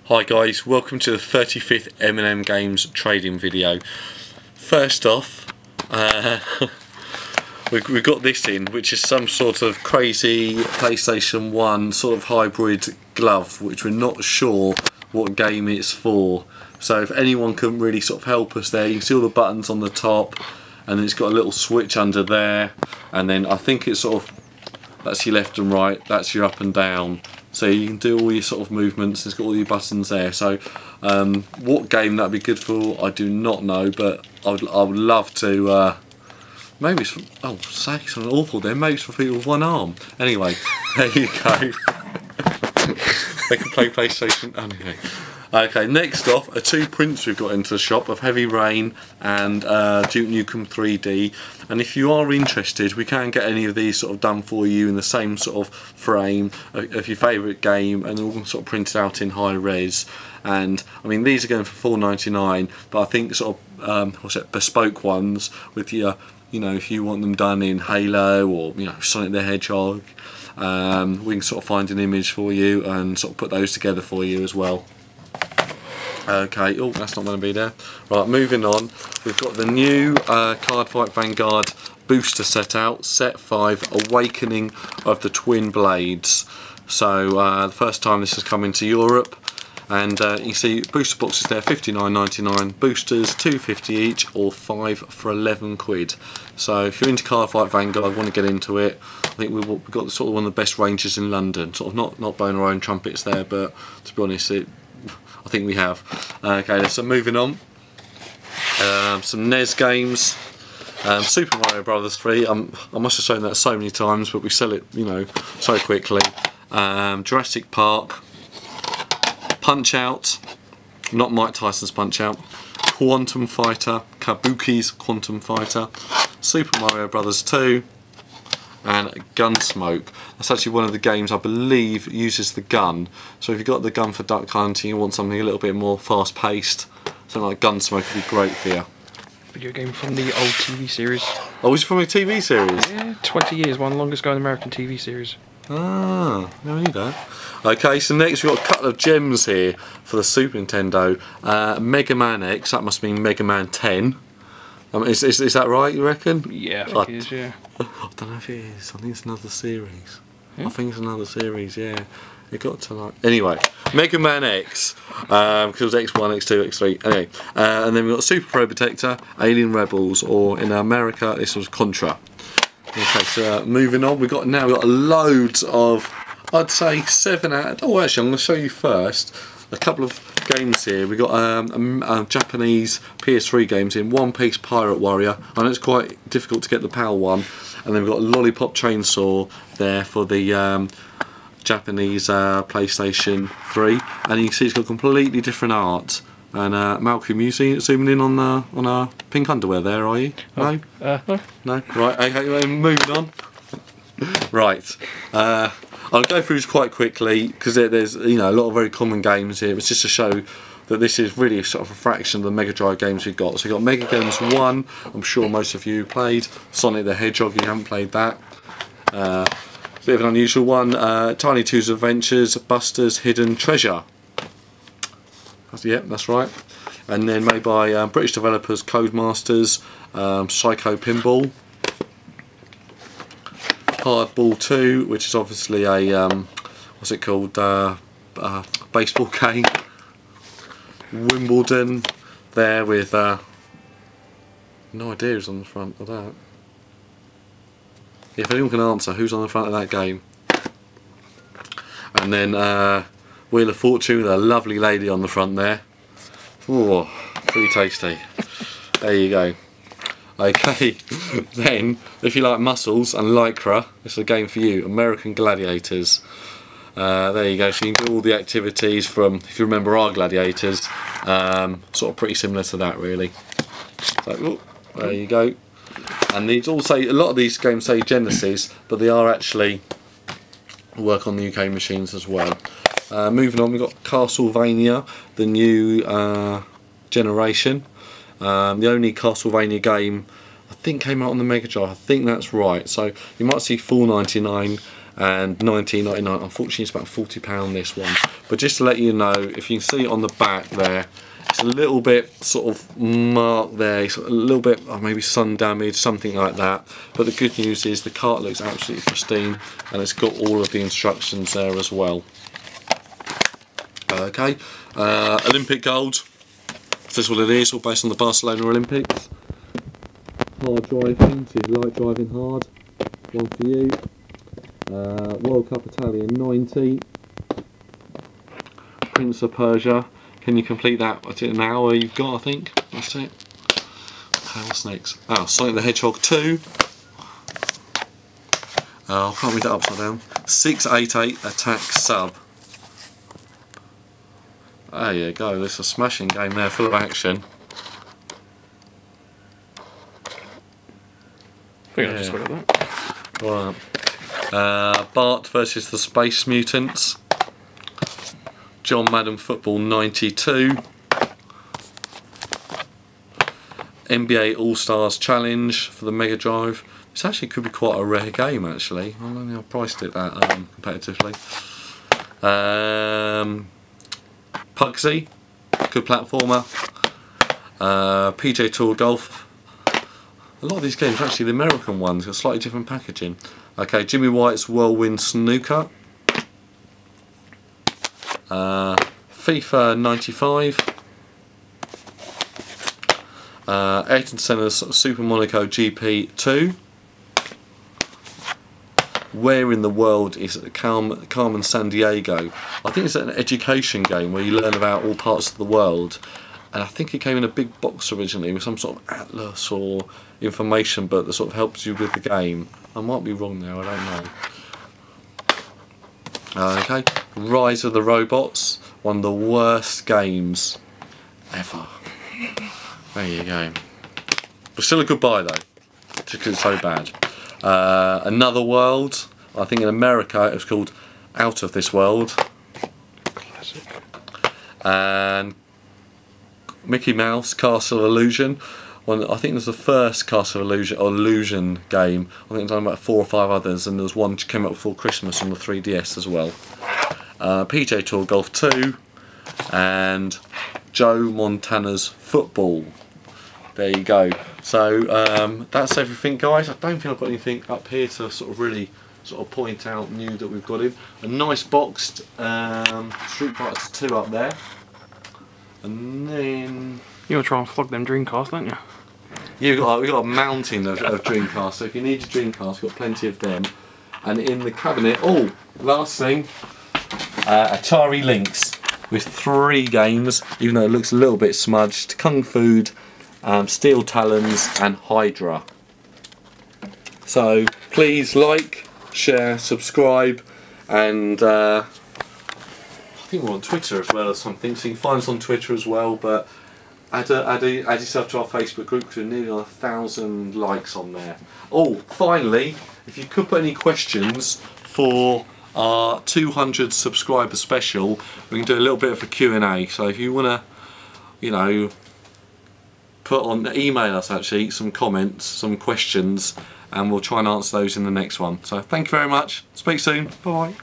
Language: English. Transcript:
Hi guys, welcome to the 35th M&M Games trading video. First off, we got this in, which is some sort of crazy PlayStation 1 sort of hybrid glove, which we're not sure what game it's for. So if anyone can really sort of help us there, you can see all the buttons on the top, and then it's got a little switch under there, and then I think it's sort of, that's your left and right, that's your up and down. So you can do all your sort of movements, it's got all your buttons there. So what game that'd be good for, I do not know, but I would love to, maybe it's for, oh, say something awful there, maybe it's for people with one arm. Anyway, there you go. They can play PlayStation, anyway. Okay, next off are two prints we've got into the shop of Heavy Rain and Duke Nukem 3D. And if you are interested, we can get any of these sort of done for you in the same sort of frame of your favourite game, and all sort of printed out in high res. And I mean, these are going for $4.99, but I think sort of what's it, bespoke ones with your, you know, if you want them done in Halo or, you know, Sonic the Hedgehog, we can sort of find an image for you and sort of put those together for you as well. Okay, oh, that's not going to be there. Right, moving on, we've got the new Card Fight Vanguard booster set out, set 5, Awakening of the Twin Blades. So the first time this has come into Europe, and you see booster boxes there, $59.99, boosters $2.50 each, or 5 for 11 quid. So if you're into Card Fight Vanguard, want to get into it, I think we've got sort of one of the best ranges in London. Sort of not blowing our own trumpets there, but to be honest, I think we have. Okay, so moving on. Some NES games. Super Mario Brothers 3. I must have shown that so many times, but we sell it, you know, so quickly. Jurassic Park. Punch Out. Not Mike Tyson's Punch Out. Quantum Fighter. Kabuki's Quantum Fighter. Super Mario Brothers 2. And Gunsmoke. That's actually one of the games I believe uses the gun. So if you've got the gun for duck hunting, you want something a little bit more fast paced, something like Gunsmoke would be great for you. Video game from the old TV series. Oh, is it from a TV series? Yeah, 20 years, one of the longest going American TV series. Ah, no, I knew that. Okay, so next we've got a couple of gems here for the Super Nintendo. Mega Man X, that must mean Mega Man 10. Is that right, you reckon? Yeah, I think it is, yeah. I don't know if it is. I think it's another series. Yeah? I think it's another series, yeah. It got to like... Anyway, Mega Man X, because it was X1, X2, X3. Anyway, and then we've got Super Pro Protector, Alien Rebels, or in America, this was Contra. Okay, so moving on, we've got loads of, I'd say 7 out... Oh, actually, I'm going to show you first a couple of games here. We've got Japanese PS3 games in One Piece Pirate Warrior. I know it's quite difficult to get the PAL one. And then we've got Lollipop Chainsaw there for the Japanese PlayStation 3. And you can see it's got completely different art. And Malcolm, you zooming in on our pink underwear there, are you? No? No. No? Right, okay, moving on. Right. I'll go through this quite quickly because there's, you know, a lot of very common games here. It's just to show that this is really a sort of a fraction of the Mega Drive games we've got. So we've got Mega Games 1, I'm sure most of you played. Sonic the Hedgehog, you haven't played that. Bit of an unusual one. Tiny Toons Adventures, Buster's Hidden Treasure. Yep, that's right. And then made by British developers Codemasters, Psycho Pinball. Hardball 2, which is obviously a, what's it called, baseball game. Wimbledon, there with, no idea who's on the front of that. If anyone can answer, who's on the front of that game? And then Wheel of Fortune with a lovely lady on the front there. Oh, pretty tasty. There you go. Okay, then if you like mussels and lycra, this is a game for you. American Gladiators. There you go. So you can do all the activities from, if you remember our Gladiators, sort of pretty similar to that, really. So there you go. And these all say, a lot of these games say Genesis, but they are actually work on the UK machines as well. Moving on, we've got Castlevania, the new generation. The only Castlevania game I think came out on the Mega Drive. I think that's right. So you might see $4.99 and $19.99. Unfortunately, it's about £40 this one. But just to let you know, if you can see on the back there, it's a little bit sort of marked there, it's a little bit maybe sun damage, something like that. But the good news is the cart looks absolutely pristine, and it's got all of the instructions there as well. Okay, Olympic gold. This is what it is, all based on the Barcelona Olympics. Hard driving, so you like driving hard. One for you. World Cup Italian 90. Prince of Persia. Can you complete that? What's it, an hour you've got, I think? That's it. Okay, what's next? Oh, Sonic the Hedgehog 2. I can't read that upside down. 688 attack sub. There you go, this is a smashing game there, full of action. I think I just read that. Right. Bart versus the Space Mutants. John Madden Football 92. NBA All-Stars Challenge for the Mega Drive. This actually could be quite a rare game actually. I don't think I priced it that competitively. Puxi, good platformer. PGA Tour Golf. A lot of these games, actually the American ones, got slightly different packaging. Okay, Jimmy White's Whirlwind Snooker. FIFA 95. Ayrton Senna's Super Monaco GP2. Where in the world is Carmen San Diego? I think it's an education game where you learn about all parts of the world, and I think it came in a big box originally with some sort of atlas or information book that sort of helps you with the game. I might be wrong there, I don't know. Okay, Rise of the Robots, one of the worst games ever. There you go. But still a good buy though, just because it's so bad. Another World, I think in America it was called Out of This World. Classic. And Mickey Mouse Castle Illusion. I think it was the first Castle Illusion game. I think there's only about 4 or 5 others, and there was one which came out before Christmas on the 3DS as well. PGA Tour Golf 2 and Joe Montana's Football. There you go. So that's everything, guys. I don't think I've got anything up here to sort of really point out new that we've got in. A nice boxed Street Fighter 2 up there, and then You want to try and flog them Dreamcast, don't you? yeah, we've got a mountain of Dreamcast. So if you need your Dreamcast, we've got plenty of them. And in the cabinet, oh, last thing, Atari Lynx with 3 games, even though it looks a little bit smudged. Kung Fu, Steel Talons and Hydra. So please like, share, subscribe, and I think we're on Twitter as well or something, so you can find us on Twitter as well, but add yourself to our Facebook group because we're nearly on 1,000 likes on there. Oh, finally, if you could put any questions for our 200 subscriber special, we can do a little bit of a Q&A, so if you want to, you know, email us actually some comments, some questions, and we'll try and answer those in the next one. So thank you very much, speak soon, bye bye.